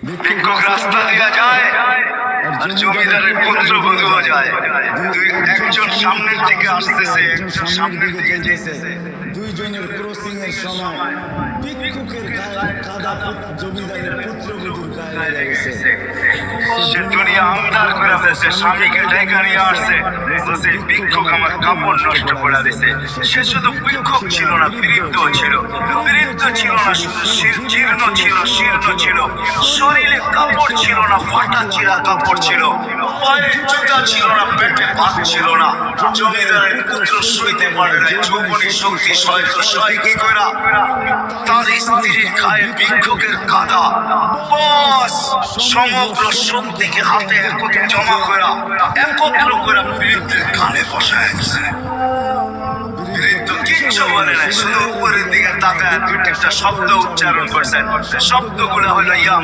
ভিক্ষুক রাস্তা দিয়া যায় আর জমিদারের পুত্রবধূও যায়। একজন সামনের দিকে আসতেছে, একজন সামনের দিকে যেতেছে। দুইজনের ক্রসিং এর সময় ভিক্ষুকের গায়ে কাদা জমিদারের পুত্রবধূর গায়ে লেগে গেছে। সে দুনিয়া আমদার করে ফেলছে, স্বামীকে ডেকে নিয়ে আসছে, বলছে ভিক্ষুক আমার কাপড় নষ্ট করে দিছে। সে শুধু ভিক্ষুক ছিল না, বৃদ্ধ ছিল। বৃদ্ধ ছিল না শুধু, জীর্ণ ছিল, শীর্ণ ছিল। শরীরে কাপড় ছিল না, ফাটা চিরা কাপড় ছিল। পায়ে জুতা ছিল না, পেটে ভাত ছিল না। জমিদারের পুত্র সইতে পারে না যৌবনী শক্তি সয় কি কইরা তার স্ত্রীর গায়ে ভিক্ষুকের কাদা। বস সমগ্র শক্তিকে হাতে একত্র জমা করা, একত্র করে বৃদ্ধের কানে বসায় দিছে। বৃদ্ধ কিচ্ছু বলে না, শুধু উপরের দিকে তাকায় দুইটা শব্দ উচ্চারণ করছেন। শব্দগুলো হলো ইয়া